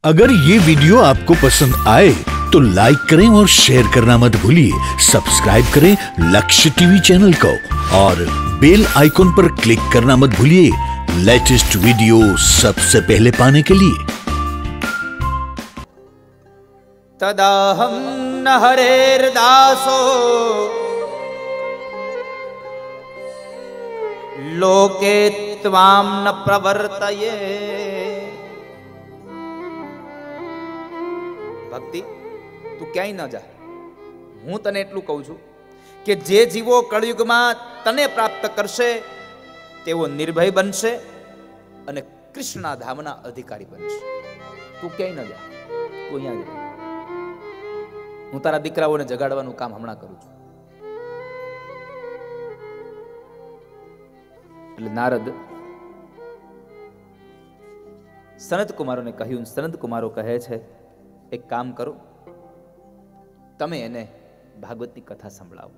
अगर ये वीडियो आपको पसंद आए तो लाइक करें और शेयर करना मत भूलिए। सब्सक्राइब करें लक्ष्य टीवी चैनल को और बेल आइकॉन पर क्लिक करना मत भूलिए लेटेस्ट वीडियो सबसे पहले पाने के लिए। तदाहं न हरेर्दासो लोके त्वां न प्रवर्तये। भक्ति तू क्यांय न जा, हूँ तने एटलुं कहूं छुं के जे जीवो कळयुगमां तने प्राप्त करशे तेवो निर्भय बनशे अने कृष्णना धामना अधिकारी बनशे। तू क्यांय न जा, तू अहींया ज रह। हूँ तारा दीकराओने जगाडवानुं काम हमणां करूं छुं। એટલે નારદ સનત કુમારોને કહ્યું, સનત કુમારો કહે છે એક કામ કરો, તમે એને ભાગવતની કથા સંભળાવો,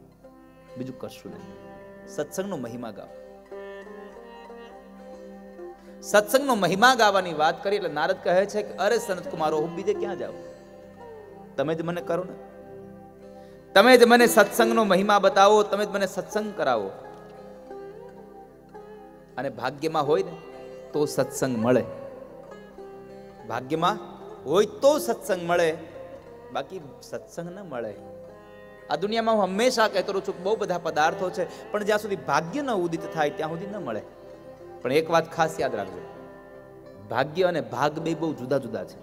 બીજું કશું નહીં, સત્સંગનો મહિમા ગાઓ। સત્સંગનો મહિમા ગાવાની વાત કરી એટલે નારદ કહે છે કે અરે સનત કુમારો, હું બીજે ક્યાં જાઉં, તમે જ મને કરો ને, તમે જ મને સત્સંગનો મહિમા બતાવો, તમે જ મને સત્સંગ કરાવો। અને ભાગ્યમાં હોય ને તો સત્સંગ મળે, ભાગ્યમાં હોય તો સત્સંગ મળે, બાકી સત્સંગ ન મળે। આ દુનિયામાં હું હંમેશા કહેતો રહું છું, બહુ બધા પદાર્થો છે પણ જ્યાં સુધી ભાગ્ય ન ઉદિત થાય ત્યાં સુધી ન મળે। પણ એક વાત ખાસ યાદ રાખજો, ભાગ્ય અને ભાગ બે બહુ જુદા જુદા છે।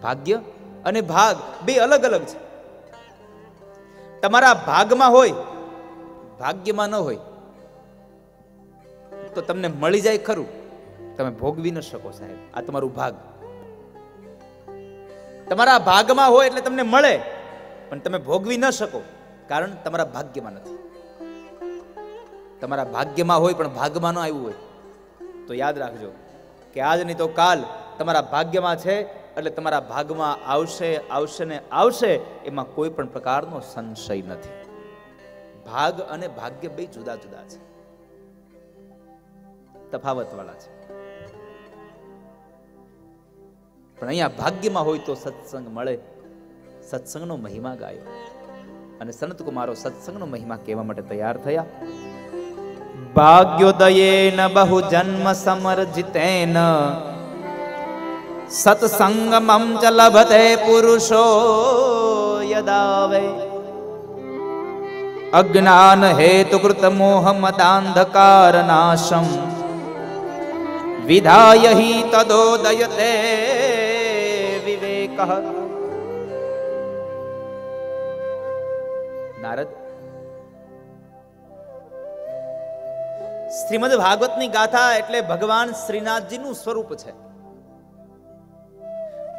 ભાગ્ય અને ભાગ બે અલગ અલગ છે। તમારા ભાગમાં હોય, ભાગ્યમાં ન હોય તો તમને મળી જાય ખરું, તમે ભોગવી ન શકો સાહેબ, આ તમારું ભાગ। તમારા ભાગમાં હોય એટલે તમને મળે પણ તમે ભોગવી ન શકો, કારણ તમારા ભાગ્યમાં નથી। તમારા ભાગ્યમાં હોય પણ ભાગમાં ન આવ્યું હોય તો યાદ રાખજો કે આજ નહીં તો કાલ તમારા ભાગ્યમાં છે એટલે તમારા ભાગમાં આવશે, આવશે ને આવશે, એમાં કોઈ પણ પ્રકારનો સંશય નથી। ભાગ અને ભાગ્ય બે જુદા જુદા છે, તફાવત વાળા છે। પણ અહીંયા ભાગ્યમાં હોય તો સત્સંગ મળે, સત્સંગનો મહિમા ગાયો। અને સનત કુમારો સત્સંગનો મહિમા કહેવા માટે તૈયાર થયા। ભાગ્યોદયેન બહુ જન્મ સમર્જિતેન સત્સંગમં ચ લભતે પુરુષો યદાવે અજ્ઞાન હેતુકૃત મોહ મદાંધકાર નાશમ વિધાય હિ તદોદયતે વિવેકઃ। નારદ, શ્રીમદ ભાગવતની ગાથા એટલે ભગવાન શ્રીનાથજીનું સ્વરૂપ છે।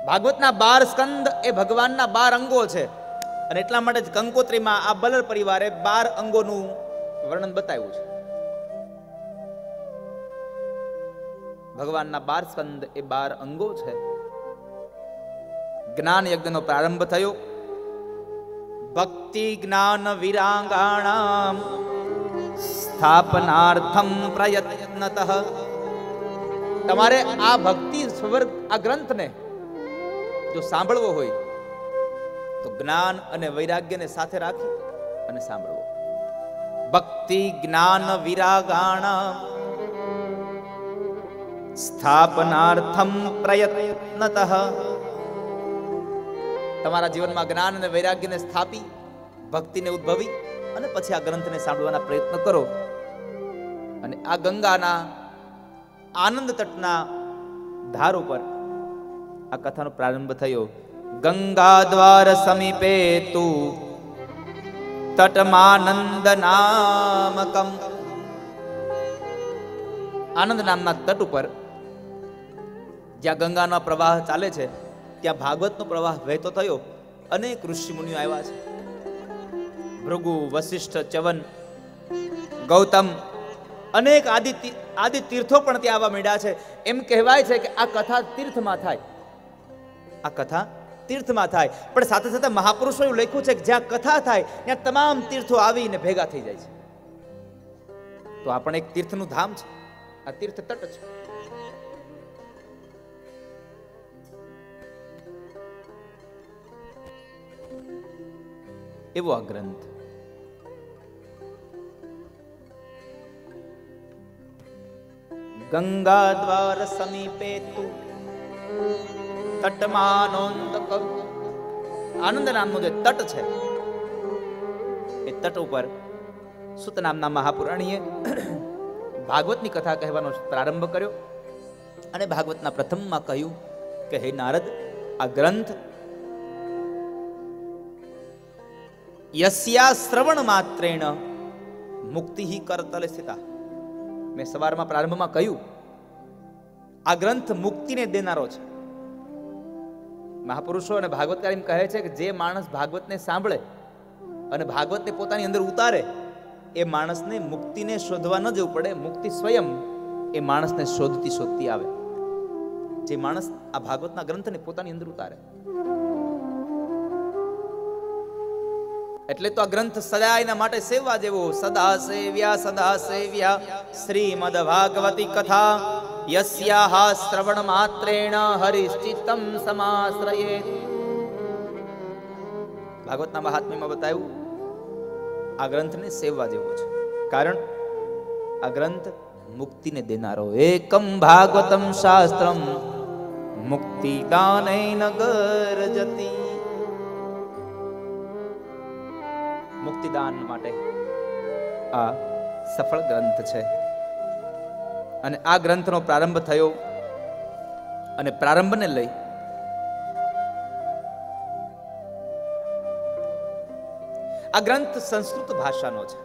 ભાગવતના 12 સ્કંદ એ ભગવાનના 12 અંગો છે અને એટલા માટે જ કંકોત્રીમાં આ બલર પરિવારે 12 અંગોનું વર્ણન બતાવ્યું છે। ભગવાનના 12 સ્કંદ એ 12 અંગો છે। જ્ઞાન યજ્ઞનો પ્રારંભ થયો। ભક્તિ જ્ઞાન વિરાંગાણામ સ્થાપનાર્થમ પ્રયત્નતઃ। તમારે આ ભક્તિ સ્વર્ગ આ ગ્રંથને જો સાંભળવો હોય તો જ્ઞાન અને વૈરાગ્યને સાથે રાખી અને સાંભળવો। ભક્તિ જ્ઞાન વિરાગાણામ સ્થાપનાર્થમ પ્રયત્નતઃ। તમારા જીવનમાં જ્ઞાન અને વૈરાગ્યને સ્થાપી, ભક્તિને ઉદ્ભવી અને પછી આ ગ્રંથને સાંભળવાના પ્રયત્ન કરો। અને આ ગંગાના આનંદ તટના ધાર ઉપર આ કથાનો પ્રારંભ થયો। ગંગા દ્વાર સમીપે તુ તટમાનંદ નામકમ। આનંદ નામના તટ ઉપર જ્યાં ગંગાનો પ્રવાહ ચાલે છે ત્યાં ભાગવતનો પ્રવાહ વહેતો થયો। અનેક ઋષિ મુનિઓ આવ્યા છે, ભૃગુ, વશિષ્ઠ, ચ્યવન, ગૌતમ, અનેક આદિ તીર્થો પણ ત્યાં આવવા માંડ્યા છે। એમ કહેવાય છે કે આ કથા તીર્થમાં થાય, આ કથા તીર્થમાં થાય, પણ સાથે સાથે મહાપુરુષો એવું લખ્યું છે કે જ્યાં કથા થાય ત્યાં તમામ તીર્થો આવીને ભેગા થઈ જાય છે। તો આ પણ એક તીર્થનું ધામ છે, આ તીર્થ તટ છે। એવો આ ગ્રંથ. ગંગા દ્વાર સમીપે તુ તટમાનોંતક. આનંદ નામનો જે તટ છે એ તટ ઉપર સુત નામના મહાપુરાણીએ ભાગવતની કથા કહેવાનો પ્રારંભ કર્યો અને ભાગવતના પ્રથમમાં કહ્યું કે હે નારદ, આ ગ્રંથ યસ્યા શ્રવણ માત્રેણ મુક્તિ કરતલે સ્થિતા. મેં સવારમાં પ્રારંભમાં કહ્યું આ ગ્રંથ મુક્તિને દેનારો છે. મહાપુરુષો અને ભાગવતકાર એમ કહે છે કે જે માણસ ભાગવતને સાંભળે અને ભાગવતને પોતાની અંદર ઉતારે એ માણસને મુક્તિને શોધવા ન જવું પડે. મુક્તિ સ્વયં એ માણસને શોધતી શોધતી આવે. જે માણસ આ ભાગવતના ગ્રંથને પોતાની અંદર ઉતારે. એટલે તો આ ગ્રંથ સદા એના માટે સેવા જેવો. સદા સેવ્યા શ્રીમદ ભાગવતી કથા યસ્યાહ શ્રવણ માત્રેણ હરિશ્ચિત્તમ સમાશ્રયેત. ભાગવતના મહાત્મ્યમાં બતાવ્યું આ ગ્રંથને સેવા જેવો છે, કારણ આ ગ્રંથ મુક્તિને દેનારો. એકમ ભાગવતમ શાસ્ત્રમ મુક્તિદાનૈન ગર્જતિ. મુક્તિદાન માટે આ સફળ ગ્રંથ છે. અને આ ગ્રંથનો પ્રારંભ થયો અને પ્રારંભને લઈ આ ગ્રંથ સંસ્કૃત ભાષાનો છે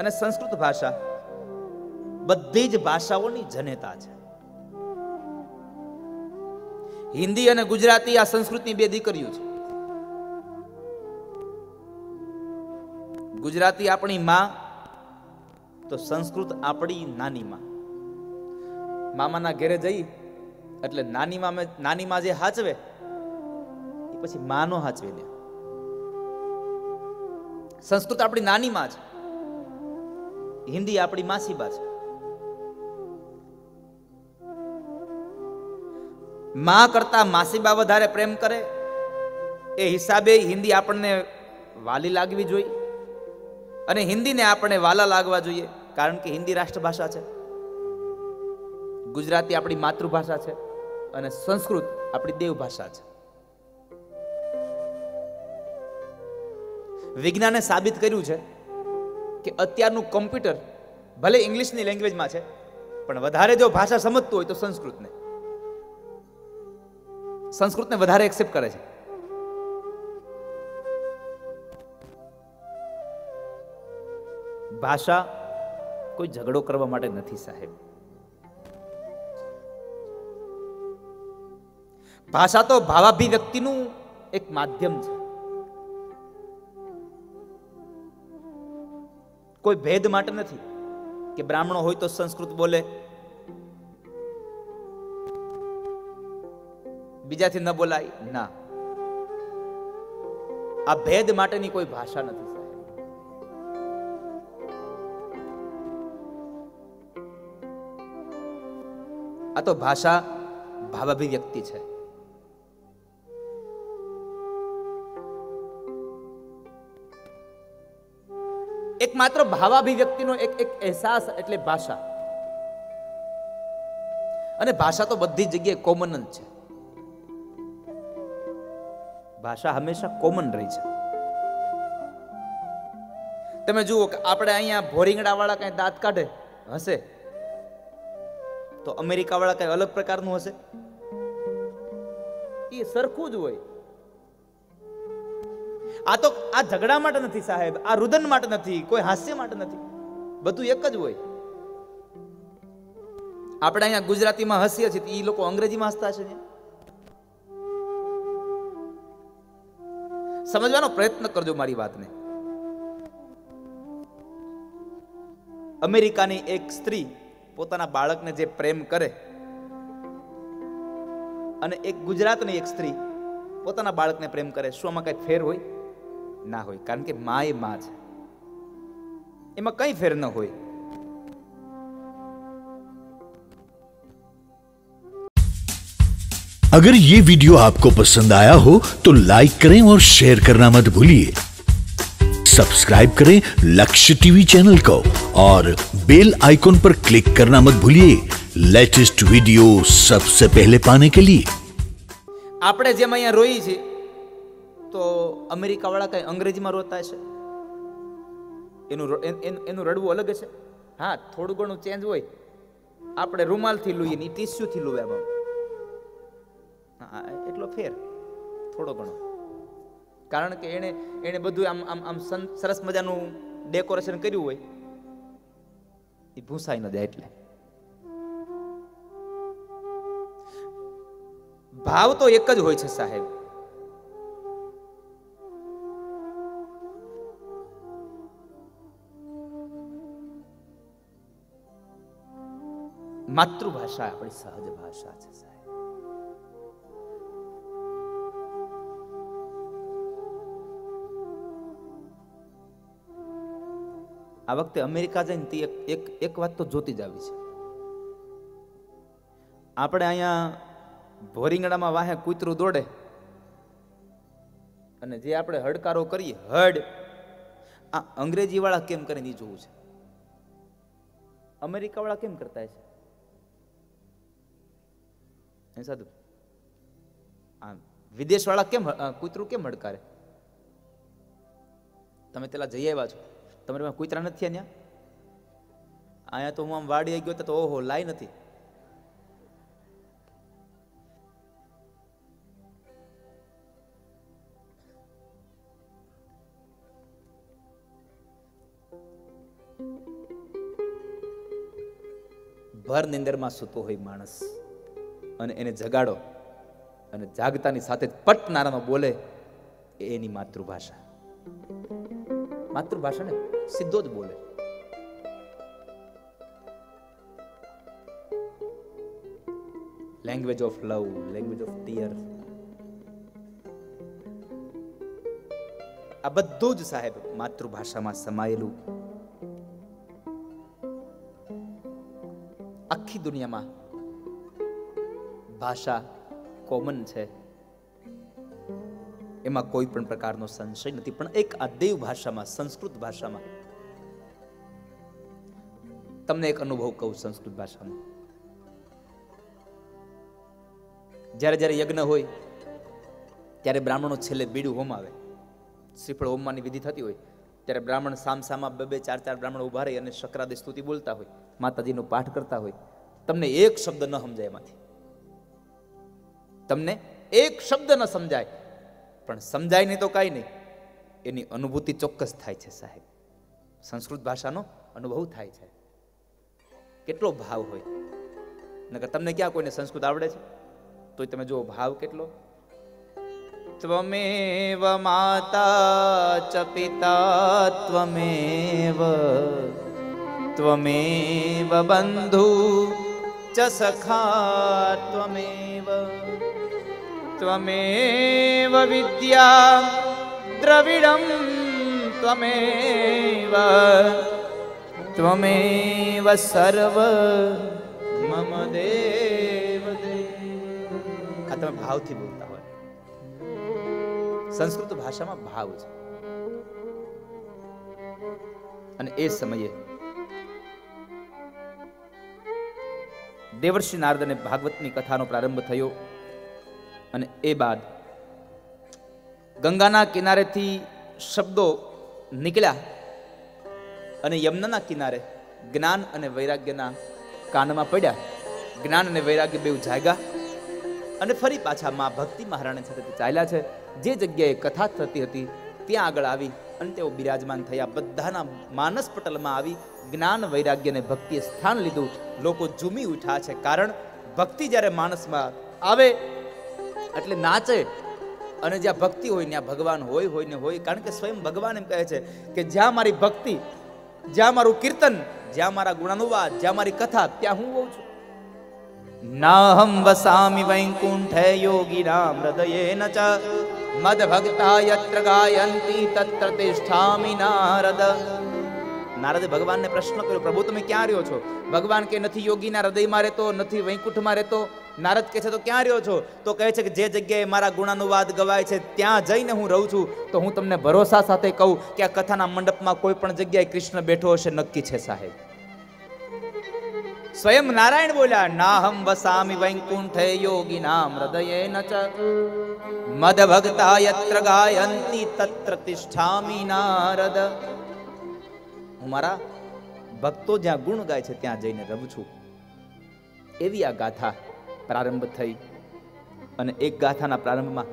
અને સંસ્કૃત ભાષા બધી જ ભાષાઓની જનેતા છે. હિન્દી અને ગુજરાતી આ સંસ્કૃતની બે દીકરીઓ છે. ગુજરાતી આપણી માં તો સંસ્કૃત આપણી નાની માં. મામાના ઘરે જઈ એટલે નાની માં જે હાચવે એ પછી માનો હાચવી દે. સંસ્કૃત આપણી નાની માં છે, હિન્દી આપણી માસીબા છે. માં કરતા માસીબા વધારે પ્રેમ કરે એ હિસાબે હિન્દી આપણને વાલી લાગવી જોઈએ અને હિન્દીને આપણે વાલા લાગવા જોઈએ, કારણ કે હિન્દી રાષ્ટ્રભાષા છે, ગુજરાતી આપણી માતૃભાષા છે અને સંસ્કૃત આપણી દેવભાષા છે. વિજ્ઞાને સાબિત કર્યું છે કે અત્યારનું કમ્પ્યુટર ભલે ઇંગ્લિશની લેંગ્વેજમાં છે પણ વધારે જો ભાષા સમજતું હોય તો સંસ્કૃતને વધારે એક્સેપ્ટ કરે છે. ભાષા કોઈ ઝઘડો કરવા માટે નથી સાહેબ. ભાષા તો ભાવાભિવ્યક્તિનું એક માધ્યમ છે. કોઈ ભેદ માટે નથી કે બ્રાહ્મણો હોય તો સંસ્કૃત બોલે, બીજાથી ન બોલાય, ના. આ ભેદ માટેની કોઈ ભાષા નથી. આ તો ભાષા ભાવાભિવ્યક્તિ છે. એક માત્ર ભાવાભિવ્યક્તિનો એક અહેસાસ એટલે ભાષા. અને ભાષા તો બધી જગ્યાએ કોમન જ છે. ભાષા હંમેશા કોમન રહી છે. તમે જુઓ કે આપણે અહીંયા ભોરીંગડા વાળા કઈ દાંત કાઢે હશે તો અમેરિકા વાળા કઈ અલગ પ્રકારનું હશે? એ સરખું જ હોય. આ તો આ ઝઘડા માટે નથી સાહેબ, આ રુદન માટે નથી, કોઈ હાસ્ય માટે નથી, બધું એક જ હોય. આપણે અહીંયા ગુજરાતીમાં હસીએ છીએ, એ લોકો અંગ્રેજીમાં હસતા છે. સમજવાનો પ્રયત્ન કરજો મારી વાતને. અમેરિકાની એક સ્ત્રી પોતાના બાળકને જે પ્રેમ કરે અને એક ગુજરાતની એક સ્ત્રી પોતાના બાળકને પ્રેમ કરે, શું આમાં કઈ ફેર હોય? ના હોય, કારણ કે માં એ માં છે, એમાં કઈ ફેર ન હોય. अगर ये वीडियो आपको पसंद आया हो तो लाइक करें और शेयर करना मत भूलिए। सब्सक्राइब करें लक्ष्य टीवी चैनल को और बेल आइकॉन पर क्लिक करना मत भूलिए लेटेस्ट वीडियो सबसे पहले पाने के लिए। આપણે જેમ અહીંયા રોઈ છે તો અમેરિકા વાળા કઈ અંગ્રેજીમાં રોતા છે, એનું રડવું અલગ છે. હા, થોડું ઘણું ચેન્જ હોય. આપણે રૂમાલથી લઈએ ને ટીસ્યુથી લઈએ, હા એટલો ફેર થોડો ઘણો. કારણ કે એને બધું આમ આમ આમ સરસ મજાનું ડેકોરેશન કર્યું હોય, એ ભૂસાઈ ન જાય. એટલે ભાવ તો એક જ હોય છે સાહેબ. માતૃભાષા આપણી સહજ ભાષા છે સાહેબ. આ વખતે અમેરિકા જઈને એક વાત તો જોતી જ આવી છે. આપણે અહીંયા ભોરીંગણામાં વાહે કૂતરું દોડે અને જે આપણે હડકારો કરીએ હડ, આ અંગ્રેજી વાળા કેમ કરે એ જોવું છે. અમેરિકા વાળા કેમ કરતા છે એ સાધુ? આ વિદેશ વાળા કેમ કૂતરું કેમ હડકારે? તમે પેલા જઈ આવ્યા છો, તમારે કૂતરા નથી ત્યાં? અહીંયા તો હું આમ વાડી આવી ગયો તો ઓહો લાઈ નથી. ભર નિંદરમાં સૂતો હોય માણસ અને એને જગાડો અને જાગતાની સાથે પટ નારામાં બોલે, એ એની માતૃભાષા. માતૃભાષા ને સીધો જ બોલે. Language of love, language of tear, આ બધું જ સાહેબ માતૃભાષામાં સમાયેલું. આખી દુનિયામાં ભાષા કોમન છે, એમાં કોઈ પણ પ્રકારનો સંશય નથી. પણ એક આ દેવ ભાષામાં, સંસ્કૃત ભાષામાં તમને એક અનુભવ કહું. સંસ્કૃત ભાષામાં જ્યારે જ્યારે યજ્ઞ હોય ત્યારે બ્રાહ્મણો છેલ્લે બીડું હોમાવે. શ્રીફળ હોમવાની વિધિ થતી હોય ત્યારે બ્રાહ્મણ સામસામા બે ચાર બ્રાહ્મણો ઉભા રહી અને શક્રાદે સ્તુતિ બોલતા હોય, માતાજીનો પાઠ કરતા હોય. તમને એક શબ્દ ન સમજાય એમાંથી, તમને એક શબ્દ ન સમજાય, પણ સમજાય નહીં તો કાંઈ નહીં, એની અનુભૂતિ ચોક્કસ થાય છે સાહેબ. સંસ્કૃત ભાષાનો અનુભવ થાય છે. કેટલો ભાવ હોય. નકર તમને ક્યાં કોઈને સંસ્કૃત આવડે છે? તો તમે જુઓ ભાવ કેટલો. ત્વમેવ માતા ચ પિતા ત્વમેવ, ત્વમેવ બંધુ ચ સખા ત્વમેવ, ત્વમેવ વિદ્યા દ્રવિડમ ત્વમેવ, ત્વમેવ સર્વ મમ દેવ દેવ. આ તમે ભાવથી બોલતા હોય. સંસ્કૃત ભાષામાં ભાવ છે. અને એ સમયે દેવર્ષિ નારદ અને ભાગવતની કથાનો પ્રારંભ થયો. અને એ બાદ ગંગાના કિનારેથી શબ્દો નીકળ્યા અને યમુનાના કિનારે જ્ઞાન અને વૈરાગ્યના કાનમાં પડ્યા. જ્ઞાન અને વૈરાગ્ય બેઉ જાગ્યા અને ફરી પાછા માં ભક્તિ મહારાણી સાથે ચાલ્યા છે. જે જગ્યાએ કથા થતી હતી ત્યાં આગળ આવી અને તેઓ બિરાજમાન થયા. બધાના માનસ પટલમાં આવી જ્ઞાન વૈરાગ્ય અને ભક્તિએ સ્થાન લીધું. લોકો ઝૂમી ઉઠ્યા છે. કારણ ભક્તિ જ્યારે માણસમાં આવે એટલે નાચે, અને જ્યાં ભક્તિ હોય ત્યાં ભગવાન હોય ને હોય. કારણ કે સ્વયં ભગવાન એમ કહે છે કે જ્યાં મારી ભક્તિ, જ્યાં મારું કીર્તન, જ્યાં મારા ગુણાનુવાદ, જ્યાં મારી કથા, ત્યાં હું હોઉં છું. નાહમ વસામિ વૈકુંઠે યોગીનામ હૃદયેન ચ, મદ ભક્તા યત્ર ગાયંતિ તત્ર તિષ્ઠામિ નારદ. નારદે ભગવાનને પ્રશ્ન કર્યો, પ્રભુ તમે ક્યાં રહ્યો છો? ભગવાન કે નથી યોગીના હૃદયમાં રહેતો, નથી વૈકુંઠમાં રહેતો. નારદ કહે છે તો ક્યાં રહ્યો છો? તો કહે છે કે જે જગ્યાએ મારા ગુણાનુવાદ ગવાય છે ત્યાં જઈને હું રહું છું. તો હું તમને ભરોસા સાથે કહું કે આ કથાના મંડપમાં કોઈ પણ જગ્યાએ કૃષ્ણ બેઠો હશે નક્કી છે સાહેબ. સ્વયં નારાયણ બોલ્યા, નાહમ વસામિ વૈકુંઠે યોગીનામ હૃદયેન ચ મદ ભક્તા યત્ર ગાયંતિ તત્ર તિષ્ઠામિ નારદ. હું મારા ભક્તો જ્યાં ગુણ ગાય છે ત્યાં જઈને રહું છું. એવી આ ગાથા પ્રારંભ થઈ. અને એક ગાથાના પ્રારંભમાં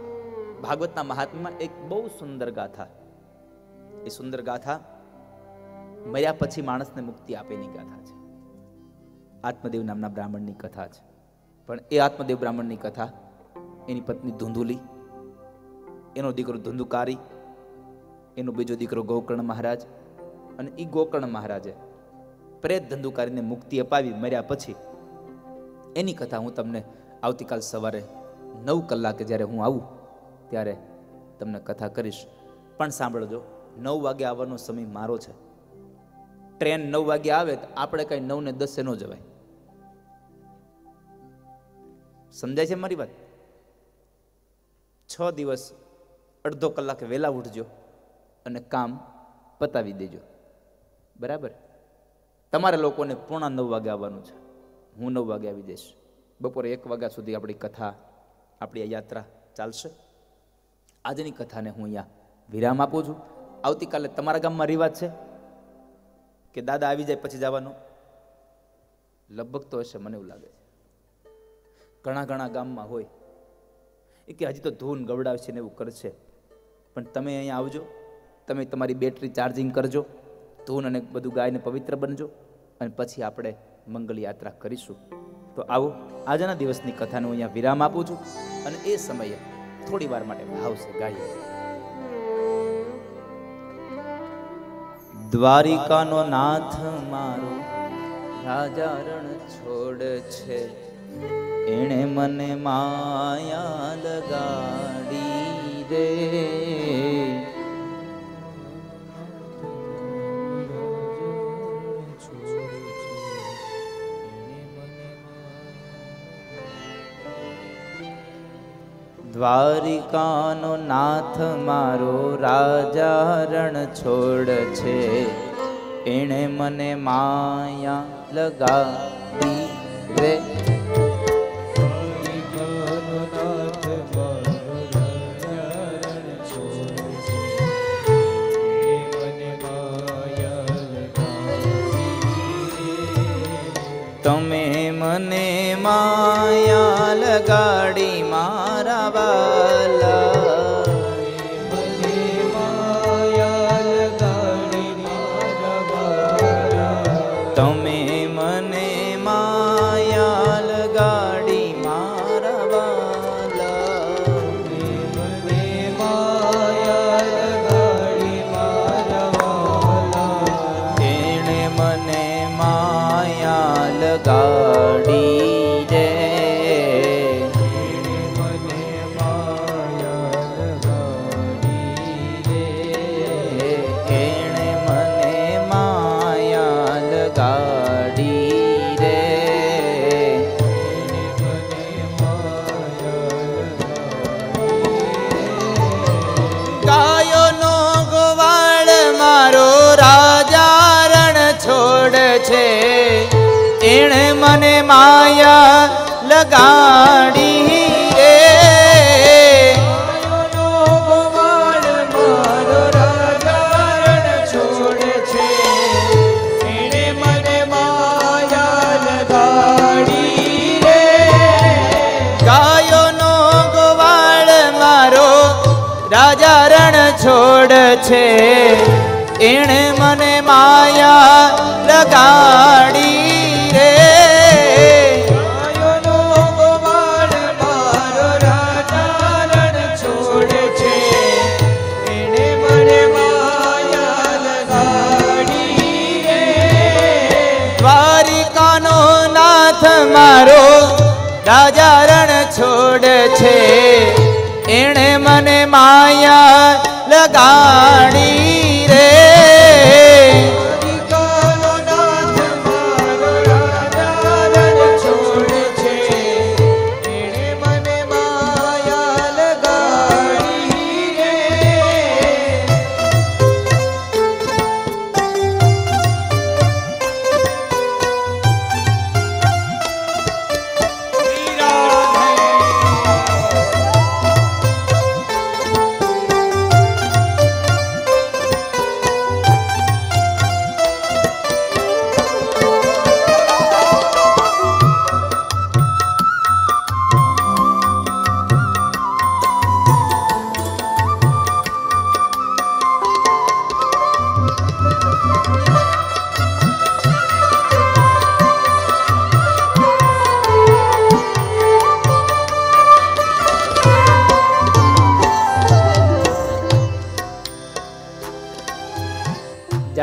ભાગવતના મહાત્મ્યમાં એક બહુ સુંદર ગાથા, એ સુંદર ગાથા મર્યા પછી માણસને મુક્તિ આપેની ગાથા છે. આત્મદેવ નામના બ્રાહ્મણની કથા છે. પણ એ આત્મદેવ બ્રાહ્મણની કથા, એની પત્ની ધુંધુલી, એનો દીકરો ધુંધુકારી, એનો બીજો દીકરો ગોકર્ણ મહારાજ, અને એ ગોકર્ણ મહારાજે પ્રેત ધંધુકારીને મુક્તિ અપાવી મર્યા પછી. એની કથા હું તમને આવતીકાલ સવારે 9 કલાકે જ્યારે હું આવું ત્યારે તમને કથા કરીશ. પણ સાંભળજો, 9 વાગે આવવાનો સમય મારો છે. ટ્રેન 9 વાગે આવે તો આપણે કઈ 9 ને 10 ન જવાય. સમજાય છે મારી વાત? 6 દિવસ અડધો કલાક વહેલા ઉઠજો અને કામ પતાવી દેજો. બરાબર? તમારે લોકોને પોણા 9 વાગે આવવાનું છે. હું 9 વાગે આવી જઈશ. બપોરે 1 વાગ્યા સુધી આપણી કથા, આપણી આ યાત્રા ચાલશે. આજની કથાને હું અહીંયા વિરામ આપું છું. આવતીકાલે તમારા ગામમાં રિવાજ છે કે દાદા આવી જાય પછી જવાનું? લગભગ તો હશે, મને એવું લાગે છે. ઘણા ઘણા ગામમાં હોય એ કે હજી તો ધૂન ગવડાવશે ને એવું કરશે. પણ તમે અહીંયા આવજો, તમે તમારી બેટરી ચાર્જિંગ કરજો, ધૂન અને બધું ગાયને પવિત્ર બનજો, અને પછી આપણે મંગળ યાત્રા કરીશું. તો આવો, આજના દિવસની કથાને હું અહીંયા વિરામ આપું છું. અને એ સમયે થોડી વાર માટે ભાવશે ગાઈએ. દ્વારિકાનો નાથ મારો રાજા રણ છોડ છે, એણે મને માયા લગાડી રે. દ્વારિકાનો નાથ મારો રાજા રણ છોડ છે, એણે મને માયા લગાડી રે. તમે મને માયા લગાડી મારા વાલા, મને માયા લગાડી મારા વાલા. તમે મને માયા લગાડી મારા વાલા, મને માયા લગાડી મારા વાલા. એણે મને માયા લગાડી રે. મને માયા લગાડી રે. એણે મને માયા લગાડી રે. મને માયા ગાયોનો ગોવાળ મારો રાજા રણ છોડ છે, એણે મને માયા લગાડી રે. મારો રાજા રણ છોડ છે, એણે મને માયા લગાડી રે. ગાયોનો ગોવાળ મારો રાજા રણ છોડ છે, એણે મને માયા લગાડી રે. ગાયોનો ગોવાળ મારો રાજા રણ છોડ છે, એણે મને માયા લગાડી રે. દ્વારિકાનો નાથ મારો રાજા રણ છોડ છે, એણે મને માયા લગાડી રે.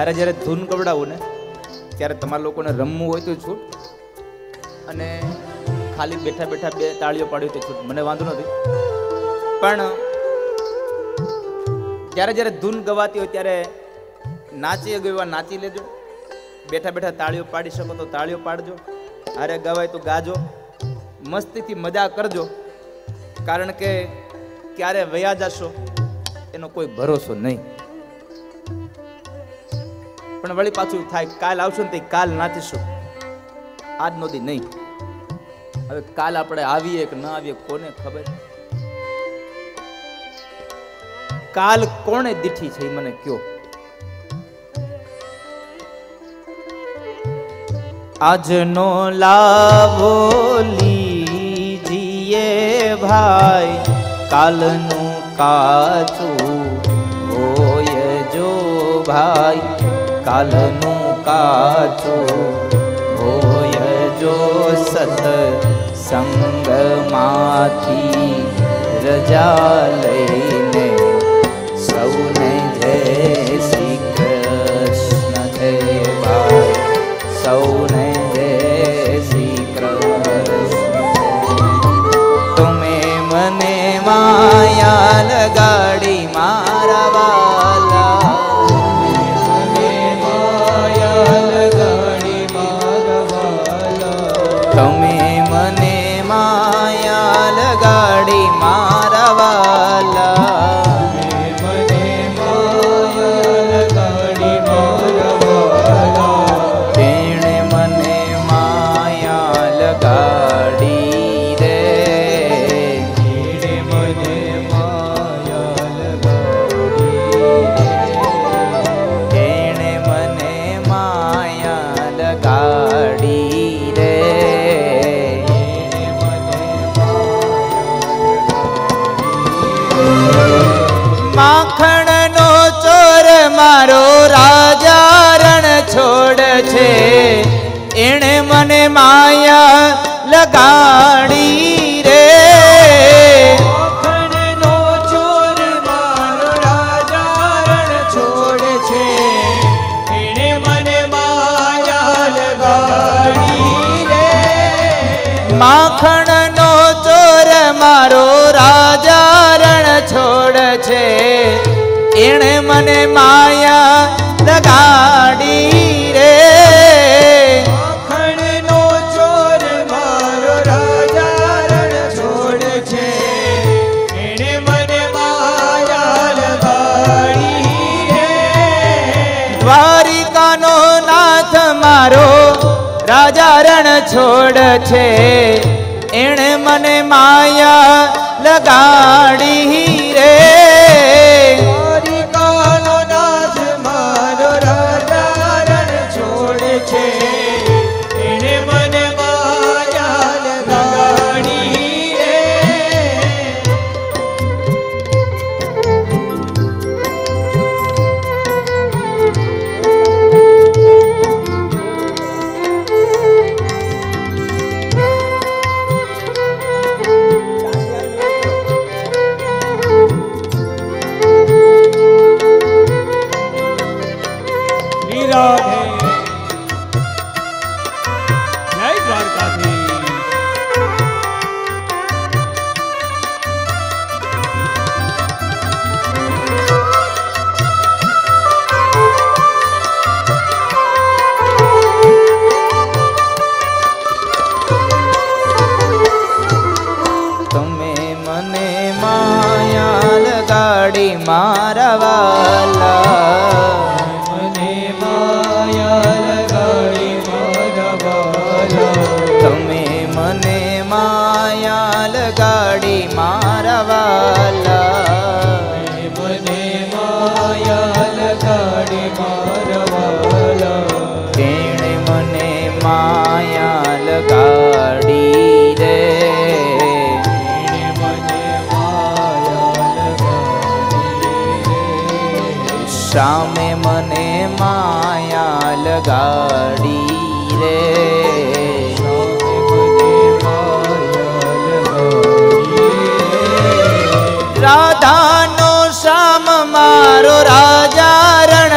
મારે જ્યારે ધૂન કવડાવું ને ત્યારે તમારા લોકોને રમવું હોય તો છૂટ, અને ખાલી બેઠા બેઠા બે તાળીઓ પાડવી તો છૂટ, મને વાંધો નથી. પણ જ્યારે જ્યારે ધૂન ગવાતી હોય ત્યારે નાચી ગયો નાચી લેજો, બેઠા બેઠા તાળીઓ પાડી શકો તો તાળીઓ પાડજો, હારે ગવાય તો ગાજો, મસ્તીથી મજા કરજો. કારણ કે ક્યારે વયા જશો એનો કોઈ ભરોસો નહીં. પણ વળી પાછું થાય કાલ આવશો ને તે કાલ નાચીશું, આજનો દી નહીં. હવે કાલ આપણે આવીએ કે ના આવીએ કોને ખબર, કાલ કોણે દીઠી છે મને કયો. આજનો લાભો લીજીએ ભાઈ, કાલનું કાચું હોય જો ભાઈ, કાલનું કાચું હોય જો. સત સંગમાંથી રજા લઈને સૌને જય શ્રી કૃષ્ણ હે ભાઈ, સૌને જય શ્રી કૃષ્ણ. તમે મને માયા લગાડી મારા વાલા, તમે માયા લગાડી મારા વાલા, તમે મને માયા લગાડી મારા વાલા, મને માયા લગાડી મારા વાલા. તેણે મને માયા લગાડી રે, તેણે મને માયા લગાડી રે, તેણે મને માયા લગાડી રે. માખણનો ચોર મારો રાજા રણ છોડ છે, એણે મને માયા લગાડી રે. માખણનો ચોર મારો રાજા રણ છોડ છે, એણે મને માયા લગાડી રે. માખણનો ચોર મારો રાજા રણ છોડ છે, એણે મને માયા લગાડી રે. માખણનો ચોર મારો રાજા રણ છોડ છે, એણે મને માયા લગાડી રે. દ્વારિકાનો નાથ મારો રાજા રણ છોડ છે, એણે મને માયા લગાડી રે. દ્વારિકાનો નાથ મારો રાજા રણ છોડ છે, એણે મને માયા લગાડી રે. મારા વાલા, મને માયા લગાડી મારા વાલા, તમે મને માયા લગાડી મારા વાલા, મને માયા લગાડી મારા વાલા. તેણે મને માયા લગાડી રે, સામે મને માયા લગાડી રે. રાધાનો શ્યામ મારો રાજા રણ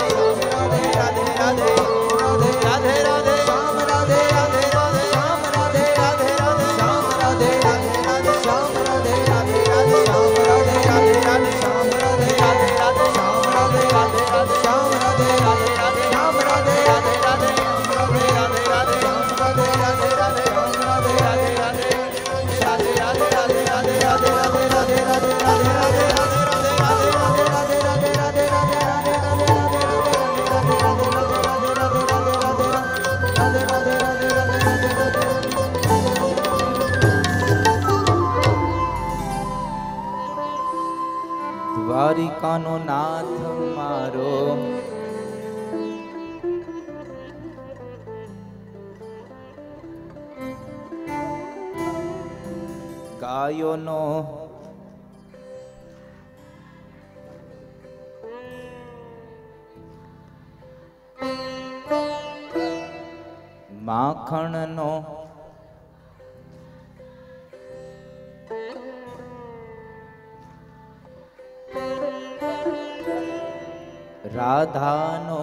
દ્વારિકાનો નાથ મારો ગાયોનો માખણનો રાધાનો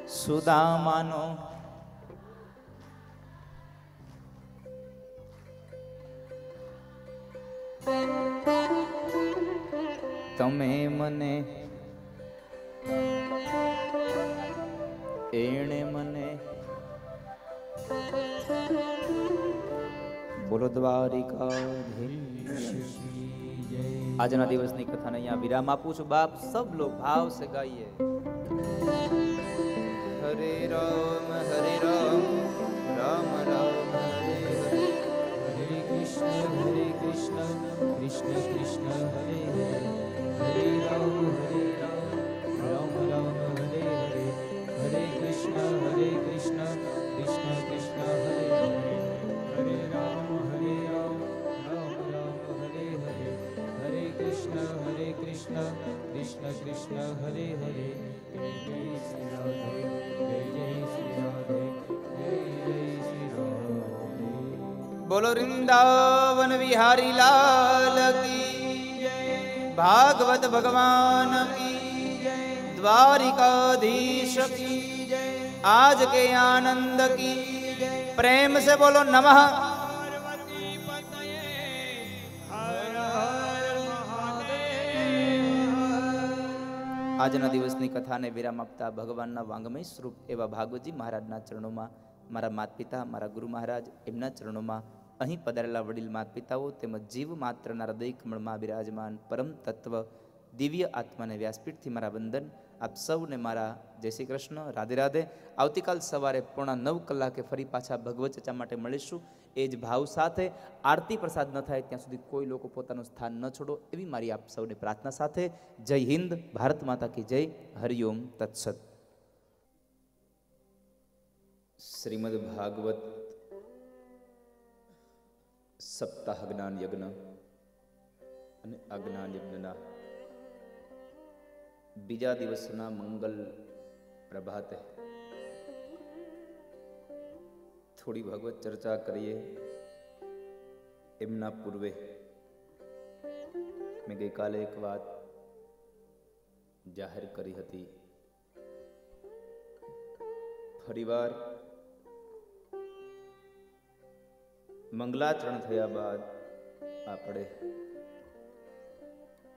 સુદામાનો તમે મને એણે મને બોલો દ્વારિકાધીશ આજના દિવસની કથાને અહીંયા વિરામ આપું છું બાપ સબ લોગ ભાવ સે ગાઈએ હરે રામ રામ રામ હરે હરે હરે કૃષ્ણ કૃષ્ણ કૃષ્ણ હરે હરે હરે રામ રામ રામ હરે હરે હરે કૃષ્ણ કૃષ્ણ કૃષ્ણ હરે હરે હરે રામ રામ રામ હરે હરે હરે કૃષ્ણ કૃષ્ણ કૃષ્ણ હરે હરે જય જય શ્રી રાધે જય જય શ્રી રાધે જય જય શ્રી રાધે બોલો વૃંદાવન વિહારી લાલ કી જય ભાગવત ભગવાન કી જય द्वारिकाधीश की जय आज के आनंद की जय प्रेम से बोलो नमः पार्वती पतये हर हर महादेव આજના દિવસની કથાને વિરામ આપતા ભગવાનના વાંગમય સ્વરૂપ એવા ભાગવતજી મહારાજના ચરણોમાં મારા માતા પિતા મારા ગુરુ મહારાજ એમના ચરણોમાં અહીં પધારેલા વડીલ માતા પિતાઓ તેમજ જીવ માત્રના હૃદય કમળમાં બિરાજમાન પરમ તત્વ દિવ્ય આત્માને વ્યાસપીઠથી મારા વંદન આપ સૌને મારા જય શ્રી કૃષ્ણ રાધે રાધે આવતીકાલ સવારે 8:45 કલાકે ફરી પાછા ભગવત ચર્ચા માટે મળીશું એ જ ભાવ સાથે આરતી પ્રસાદ ન થાય ત્યાં સુધી કોઈ લોકો પોતાનું સ્થાન ન છોડો એવી મારી આપ સૌને પ્રાર્થના સાથે જય હિન્દ ભારત માતા કી જય હરિઓમ તત્સત શ્રીમદ ભાગવત સપ્તાહ જ્ઞાન યજ્ઞ અને અજ્ઞાન યજ્ઞના બીજા દિવસના મંગલ પ્રભાતે થોડી ભાગવત ચર્ચા કરીએ એમના પૂર્વે મેં ગઈકાલે એક વાત જાહેર કરી હતી ફરીવાર મંગલાચરણ થયા બાદ આપણે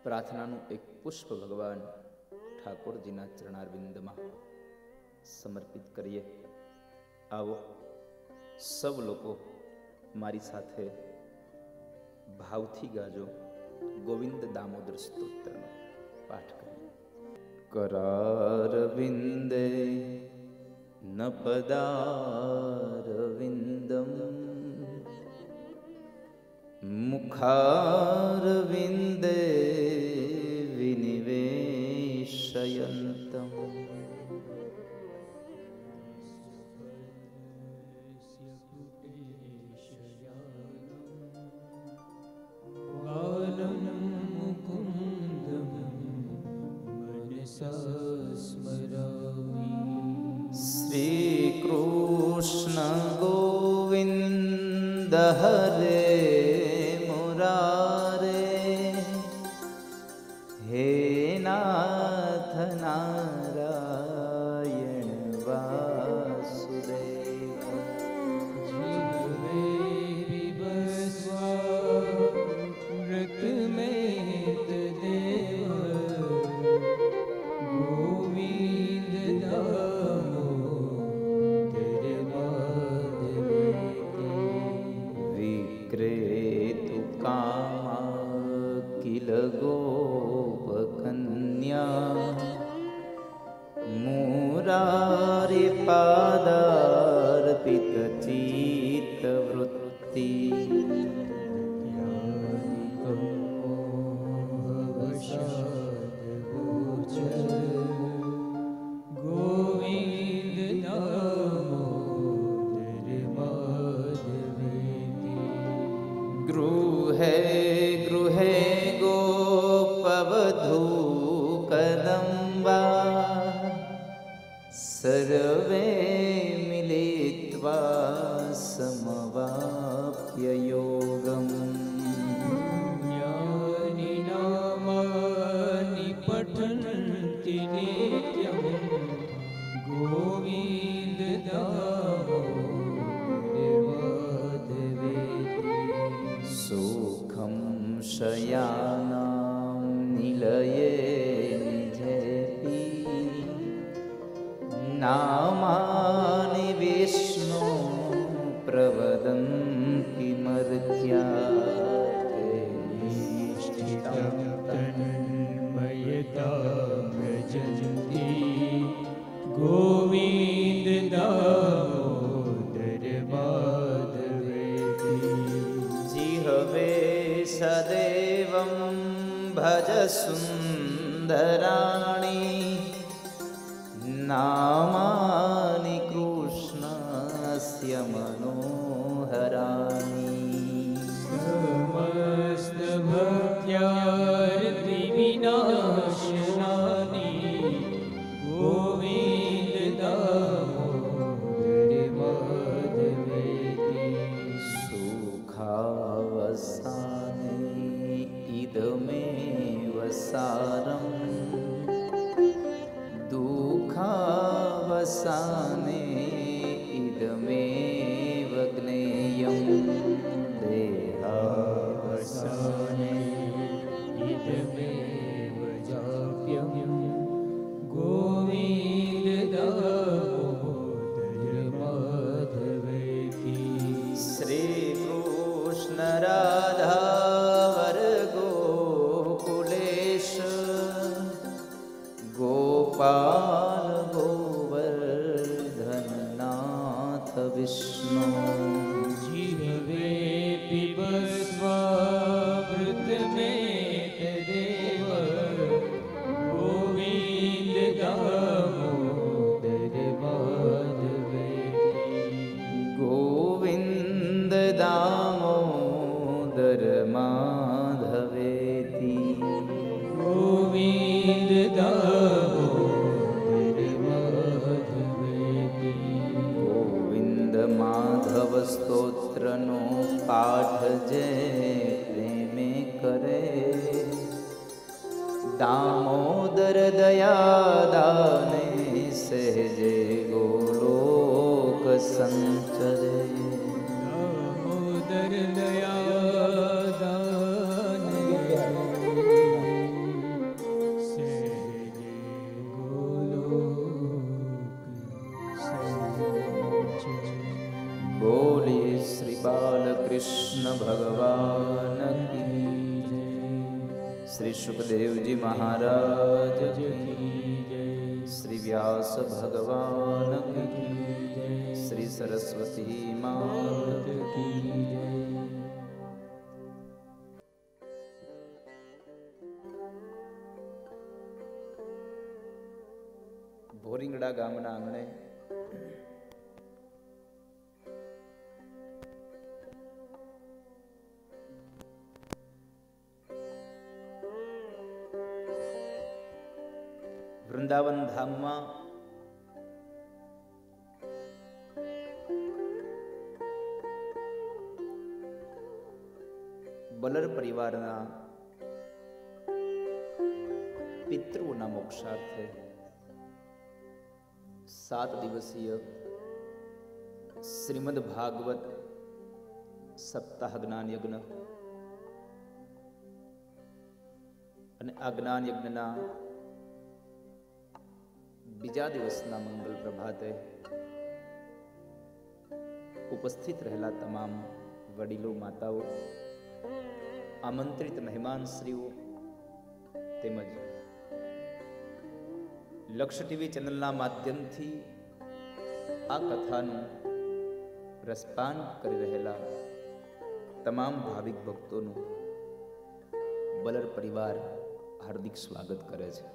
પ્રાર્થનાનું એક પુષ્પ ભગવાન ઠાકોરજીના ચરણારવિંદમાં સમર્પિત કરીએ આવો સૌ લોકો મારી સાથે ભાવથી ગાજો ગોવિંદ દામોદર સ્તોત્રનો પાઠ કરીએ કરારવિંદે ન પદારવિંદમ મુખારવિંદે વિનિવેશયંતમ શ્રી કૃષ્ણ ગોવિંદ હરે મુરારે હે નાથ નારાયણ વાસુદેવ જીવે વિવસ્વા વ્રત મેત દેવ ગોવિંદ દામો વિક્રેતુ કામા કિલ ગોપકન્યા મુરારી પાદાર્પિત सर्वे मिलित्वा समवाप्य योगम् ज्ञानिनामानि पठन्ति नित्यं गोविन्ददामोदरमाधवेति सुखं शयानां निलये निधेऽपि नामानि विष्णु प्रवदन्ति मर्त्या तन्मयता व्रजन्ति गोविन्ददामोदरमाधवेति जिह्वे सदेवं भज सुन्दराणि नामानि कृष्णस्य मनोहराणि समस्तभक्त्यार्तिविनाशनानि गोविन्ददामोदरमाधवेति सुखावसाने इदमेव सारम् दुःखावसाने इदमेव ज्ञेयं देहावसाने इदमेव जाप्यं गोविन्ददामोदरमाधवेति श्रीकृष्ण राधा गोकुलेश गोपाल गोवर्धननाथ विष्णु जिह्वे पिबस्वामृतमेतदेव गोविन्ददामोदरमाधवेति गोविन्द दामोदर माधवेति गोविन्ददामोदरमाधवेति गोविन्द माधव स्तोत्रनो पाठ जे प्रेमे करे दामोदर दया दाने सहजे गोलोक संचरे दामोदर दया दाने सहजे गोलोक संचरे। बोलिए श्री बालकृष्ण भगवान की श्री सुखदेव जी महाराज की श्री व्यास भगवान की श्री सरस्वती मात की ભોરિંગડા ગામના આંગણે વૃંદાવન ધામમાં બલર પરિવારના પિતૃઓના મોક્ષાર્થે 7 દિવસીય શ્રીમદ ભાગવત સપ્તાહ જ્ઞાન યજ્ઞ અને આ જ્ઞાન યજ્ઞના બીજા દિવસના મંગલ પ્રભાતે ઉપસ્થિત રહેલા તમામ વડીલો માતાઓ આમંત્રિત મહેમાન શ્રીઓ તેમજ લક્ષ્ય ટીવી ચેનલના માધ્યમથી આ કથાનું રસપાન કરી રહેલા તમામ ભાવિક ભક્તોનું બલર પરિવાર હાર્દિક સ્વાગત કરે છે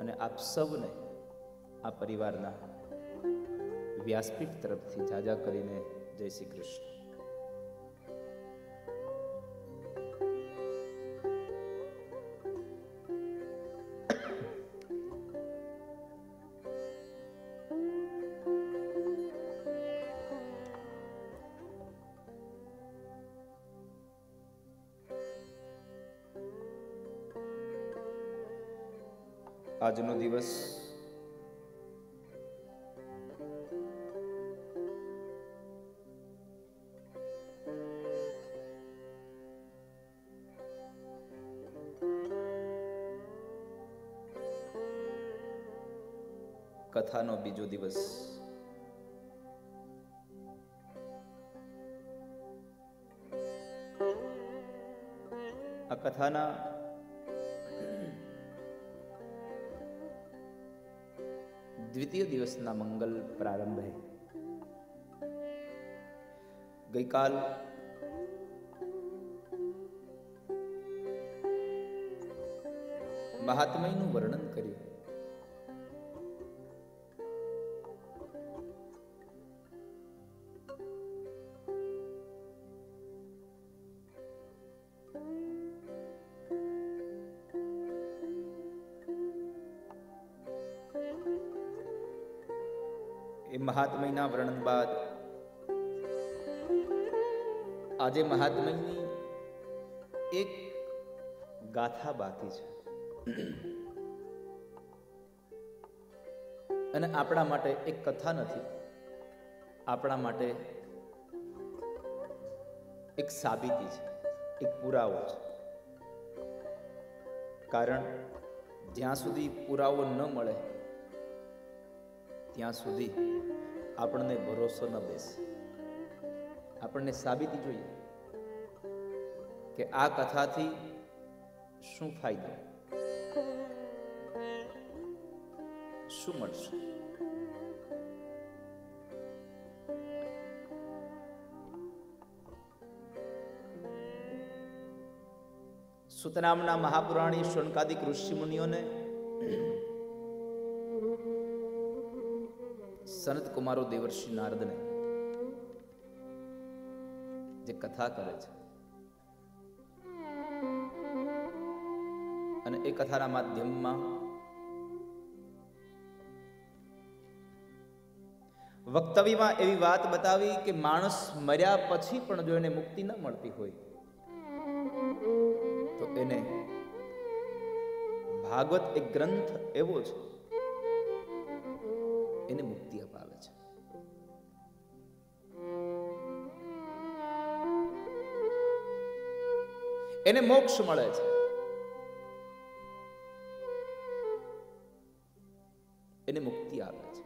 અને આપ સૌને આ પરિવારના વ્યાસપીઠ તરફથી જાજા કરીને જય શ્રી કૃષ્ણ. આજનો દિવસ કથાનો બીજો દિવસ. આ કથાના દ્વિતીય દિવસના મંગલ પ્રારંભે ગઈકાલ મહાત્મયનું વર્ણન કર્યું. એ મહાત્મયના વર્ણન બાદ આજે મહાત્મયની એક ગાથા બાકી છે અને આપણા માટે એક કથા નથી, આપણા માટે એક સાબિતી છે, એક પુરાવો છે. કારણ જ્યાં સુધી પુરાવો ન મળે ત્યાં સુધી આપણને ભરોસો ન બેસે. આપણને સાબિતી જોઈએ કે આ કથાથી શું ફાયદો, શું મળશે. સુત નામના મહાપુરાણી શૌનકાદિક ઋષિ મુનિઓને સનત કુમારો દેવર્ષિ નારદને જે કથા કરે છે અને એ કથાના માધ્યમમાં વક્તવ્યમાં એવી વાત બતાવી કે માણસ મર્યા પછી પણ જો એને મુક્તિ ન મળતી હોય તો એને ભાગવત એક ગ્રંથ એવો છે એને મુક્તિ અપાવે છે. એને મોક્ષ મળે છે. એને મુક્તિ આપે છે.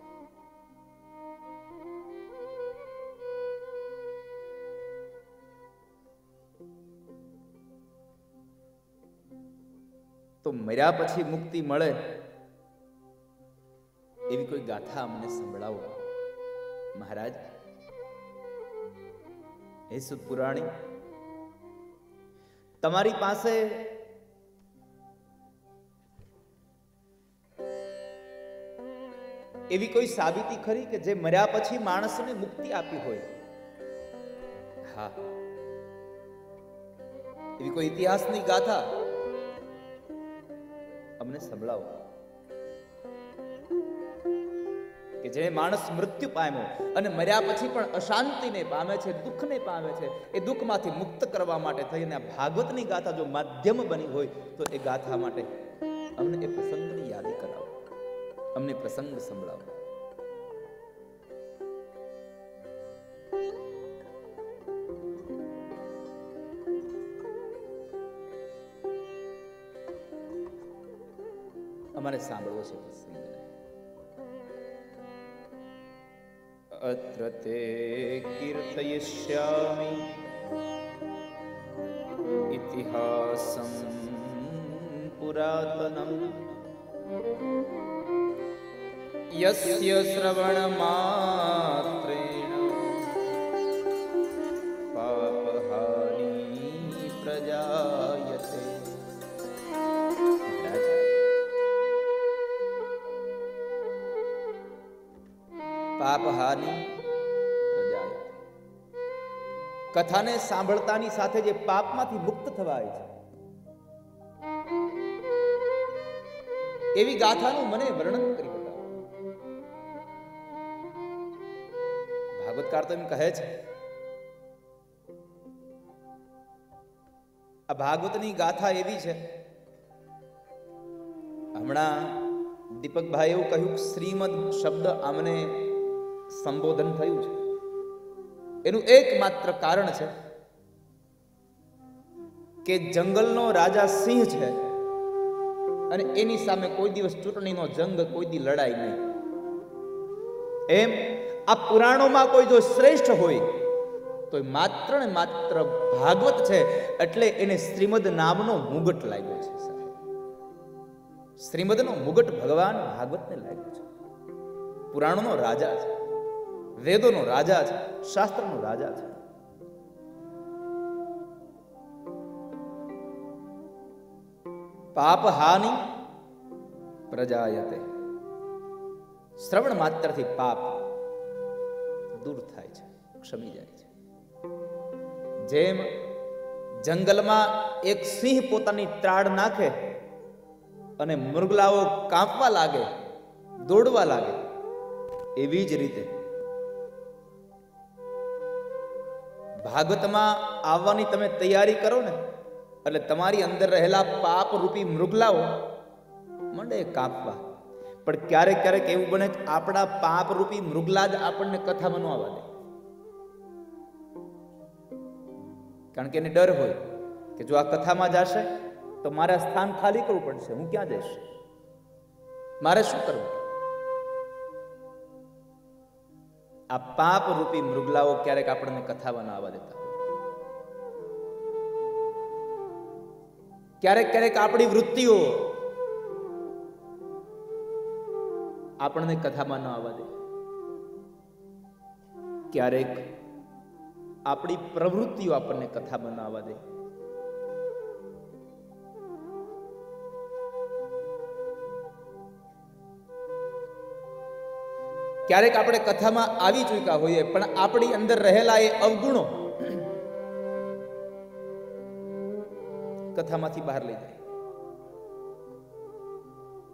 તો મર્યા પછી મુક્તિ મળે એવી કોઈ ગાથા અમને સંભળાવો મહારાજ. હે સુત પુરાણી, તમારી પાસે એવી કોઈ સાબિતી ખરી કે જે મર્યા પછી માણસને મુક્તિ આપી હોય? હા, એવી કોઈ ઇતિહાસની ગાથા અમને સંભળાવો કે જે માણસ મૃત્યુ પામ્યો અને મર્યા પછી પણ અશાંતિને પામે છે, દુઃખને પામે છે, એ દુઃખમાંથી મુક્ત કરવા માટે થઈને આ ભાગવતની ગાથા જો માધ્યમ બની હોય તો એ ગાથા માટે અમને એ પ્રસંગની યાદી કરાવો, અમને પ્રસંગ સંભળાવો. અમારે સાંભળવો છે પ્રસંગને. અત્ર તે કીર્તયિષ્યામિ ઇતિહાસં પુરાતનમ યસ્ય શ્રવણ માત્રેણ પાપહાનિ પ્રજાયતે. પાપહાનિ પ્રજાયતે. કથાને સાંભળતાની સાથે જે પાપમાંથી મુક્ત થવાય છે એવી ગાથાનું મને વર્ણન કરી બતાવો. ભાગવતકાર તો એમ કહે છે આ ભાગવતની ગાથા એવી છે, હમણાં દીપકભાઈ એવું કહ્યું કે શ્રીમદ શબ્દ આમને સંબોધન થયું છે એનું એકમાત્ર કારણ છે કે જંગલનો રાજા સિંહ છે અને એની સામે કોઈ દિવસ ચૂંટણીનો જંગ, કોઈ દી લડાઈ નહીં. એમ આ પુરાણોમાં કોઈ જો શ્રેષ્ઠ હોય તો માત્ર ને માત્ર ભાગવત છે. એટલે એને શ્રીમદ નામનો મુગટ લાગ્યો છે. શ્રીમદનો મુગટ ભગવાન ભાગવતને લાગ્યો છે. પુરાણોનો રાજા છે, વેદોનો રાજા છે, શાસ્ત્રનો રાજા છે. પાપ હાનિ પ્રજાયતે. શ્રવણ માત્રથી પાપ દૂર થાય છે, ક્ષમી જાય છે. જેમ જંગલમાં એક સિંહ પોતાની ત્રાડ નાખે અને મૃગલાઓ કાંપવા લાગે, દોડવા લાગે, એવી જ રીતે ભાગવતમાં આવવાની તમે તૈયારી કરો ને એટલે તમારી અંદર રહેલા પાપ રૂપી મૃગલાઓ મંડે કાપવા. પણ ક્યારેક ક્યારેક એવું બને કે આપણા પાપ રૂપી મૃગલા જ આપણને કથામાં ન આવવા દે. કારણ કે એને ડર હોય કે જો આ કથામાં જશે તો મારે આ સ્થાન ખાલી કરવું પડશે, હું ક્યાં જઈશ, મારે શું કરવું. આ પાપ રૂપી મૃગલાઓ ક્યારેક આપણને કથામાં ન આવવા દેતા. ક્યારેક ક્યારેક આપણી વૃત્તિઓ આપણને કથામાં ન આવવા દે. ક્યારેક આપણી પ્રવૃત્તિઓ આપણને કથામાં ન આવવા દે. ક્યારેક આપણે કથામાં આવી ચૂક્યા હોઈએ પણ આપણી અંદર રહેલા એ અવગુણો કથામાંથી બહાર લઈ જાય.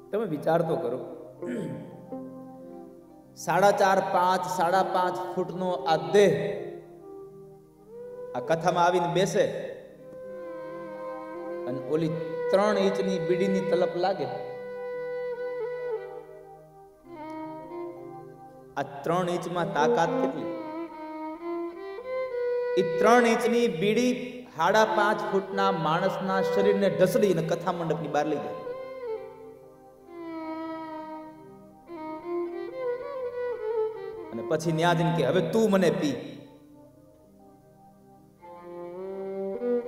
તમે વિચાર તો કરો, 4.5, 5.5 ફૂટનો આ દેહ આ કથામાં આવીને બેસે અને ઓલી 3 ઇંચની બીડીની તલપ લાગે. આ 3 ઇંચમાં તાકાત કેટલી? એ 3 ઇંચની બીડી 5.5 ફૂટના માણસના શરીરને ઢસડીને કથા મંડપની બહાર લઈ જાય. અને પછી ન્યા જઈને કે હવે તું મને પી.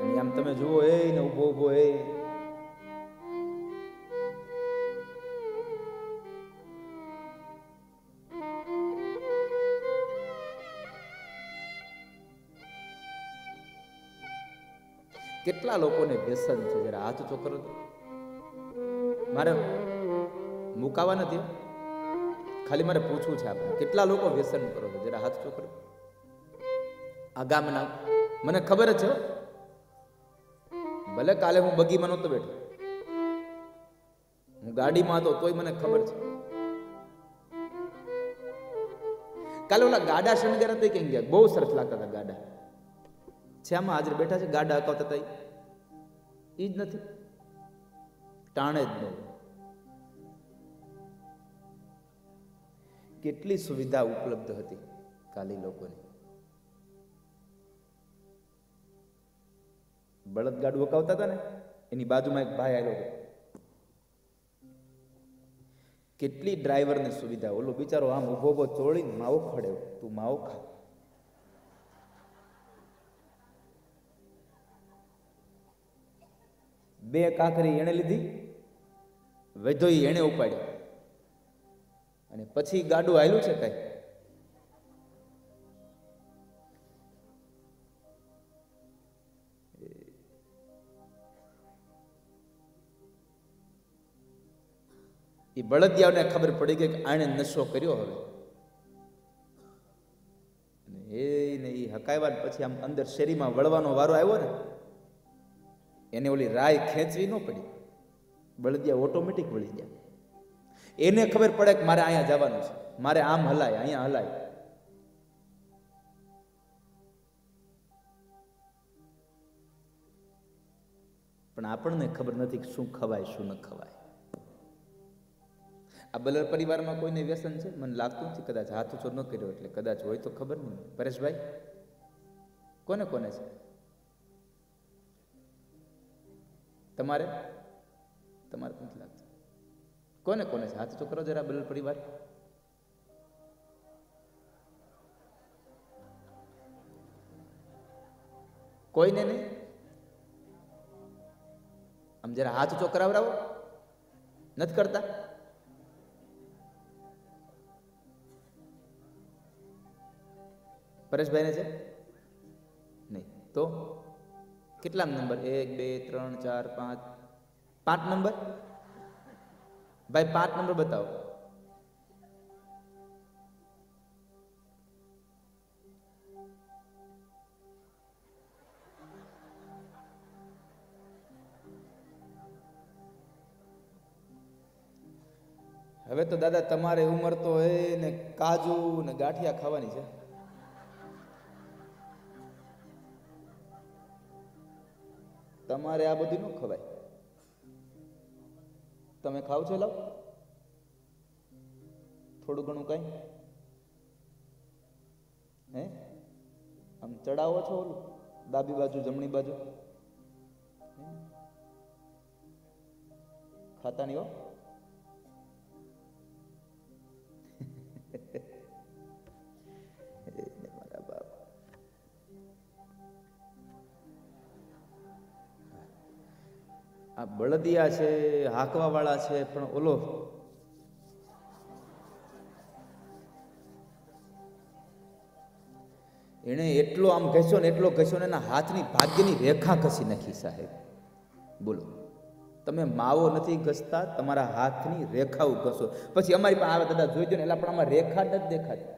અને આમ તમે જુઓ એ ને ઉભો ઉભો એ કેટલા લોકોને વ્યસન છે. જરા હાથ ઊંચો કરો તો. મારે મુકાવા નથી, ખાલી મારે પૂછવું છે આપણે કેટલા લોકો વ્યસન કરો છો? જરા હાથ ઊંચો કરો. આ ગામના મને ખબર જ છે, ભલે કાલે હું બગીમાં નહોતો બેઠો, હું ગાડીમાં હતો તોય મને ખબર છે. કાલે ઓલા ગાડા શણગાર હતા કેમ ગયા? બહુ સરસ લાગતા હતા ગાડા. છે આમાં હાજર બેઠા છે, ગાડા હકાવતા હતા એ જ નથી, ટાણે જ નહીં. કેટલી સુવિધા ઉપલબ્ધ હતી કાલી લોકોની. બળદગાડું હકાવતા હતા ને, એની બાજુમાં એક ભાઈ આવ્યો હતો. કેટલી ડ્રાઈવરને સુવિધા. ઓલો બિચારો આમ ઉભો ઉભો ચોળીને માવો ખડ્યો, તું માવો ખા. બે કાકરી એણે લીધી, વધોઈ એણે ઉપાડ્યો અને પછી ગાડું હાલ્યું છે કઈ. એ બળદિયાઓને ખબર પડી ગઈ કે આણે નશો કર્યો. હવે એ હકાવ્યા પછી આમ અંદર શેરીમાં વળવાનો વારો આવ્યો ને, એને ઓલી રાય ખેંચવી ન પડી, બળદિયા ઓટોમેટિક વળી ગયા. એને ખબર પડે કે મારે અહીંયા જવાનું છે, મારે આમ હલાય, અહીંયા હલાય. પણ આપણને ખબર નથી કે શું ખવાય શું ન ખવાય. આ બલર પરિવારમાં કોઈને વ્યસન છે? મને લાગતું નથી, કદાચ હાથ ઊંચો ન કર્યો એટલે કદાચ હોય તો ખબર નહીં. પરેશભાઈ, કોને કોને છે? તમારે નથી લાગતું. કોને કોને છે? હાથ ઊંચો કરો જરા. બલર પરિવાર કોઈને નહીં? આમ જરા હાથ ઊંચો કરાવરાવો. નથી કરતા? પરેશભાઈને છે નહીં? તો કેટલા નંબર? 1 2 3 4 5 5 નંબર. ભાઈ 5 નંબર બતાવો. હવે તો દાદા તમારે ઉંમર તો એ ને કાજુ ને ગાંઠિયા ખાવાની છે. તમારે આ બધું ન ખવાય. તમે ખાવ છો? લાવ થોડું ઘણું કઈ. હે આમ ચડાવો છો ઓલું ડાબી બાજુ જમણી બાજુ? ખાતા નહીં હો. આ બળદિયા છે, હાંકવા વાળા છે, પણ ઓલો એને એટલો આમ ઘસ્યો ને એટલો ઘસ્યો ને એના હાથની ભાગ્યની રેખા ઘસી નાખી. સાહેબ બોલો, તમે માવો નથી ઘસતા, તમારા હાથની રેખાઓ ઘસો. પછી અમારી પાસે આવે દાદા જોઈજો ને એટલે પણ આમાં રેખા જ નથી દેખાતી.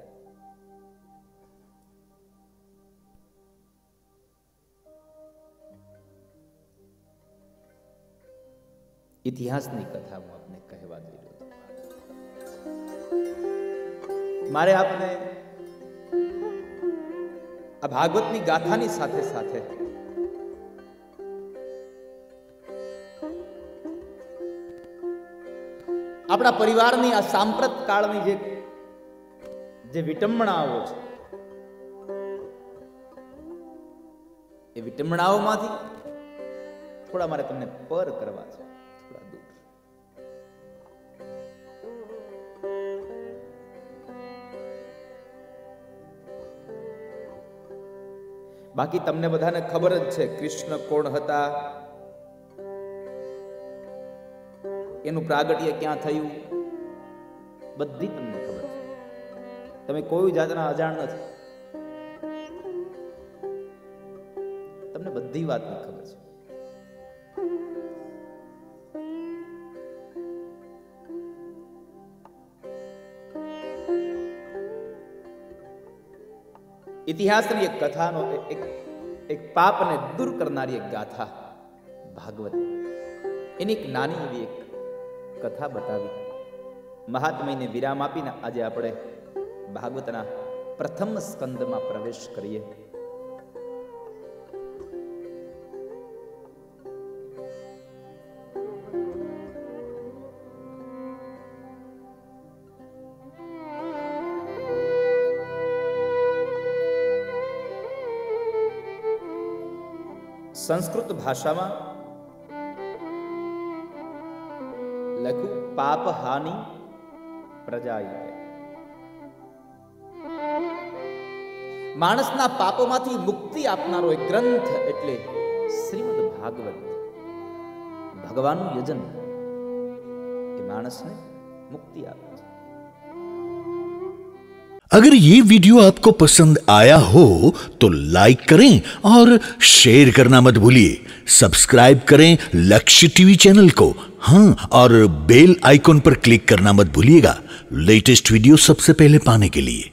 ઇતિહાસની કથા હું આપને કહેવા જઈ રહ્યો છું. મારે આપને આ ભાગવતની ગાથાની સાથે સાથે આપણા પરિવારની આ સાંપ્રત કાળની જે વિટંબણાઓ છે એ વિટંબણાઓમાંથી થોડા મારે તમને પર કરવા છે. બાકી તમને બધાને ખબર જ છે કૃષ્ણ કોણ હતા, એનું પ્રાગટ્ય ક્યાં થયું, બધી તમને ખબર છે. તમે કોઈ જાતના અજાણ નથી. તમને બધી વાતની ખબર છે. ઇતિહાસની એક કથાનો એક પાપને દૂર કરનારી એક ગાથા ભાગવત, એની એક નાની એવી એક કથા બતાવી મહાત્મ્યને વિરામ આપીને આજે આપણે ભાગવતના પ્રથમ સ્કંદમાં પ્રવેશ કરીએ. સંસ્કૃત ભાષામાં લખ્યું પાપ હાનિ પ્રજાય. માણસના પાપોમાંથી મુક્તિ આપનારો એક ગ્રંથ એટલે શ્રીમદ ભાગવત. ભગવાનનું યજન એ માણસને મુક્તિ આપે છે. अगर ये वीडियो आपको पसंद आया हो तो लाइक करें और शेयर करना मत भूलिए. सब्सक्राइब करें लक्ष्य टीवी चैनल को. हाँ, और बेल आइकॉन पर क्लिक करना मत भूलिएगा लेटेस्ट वीडियो सबसे पहले पाने के लिए.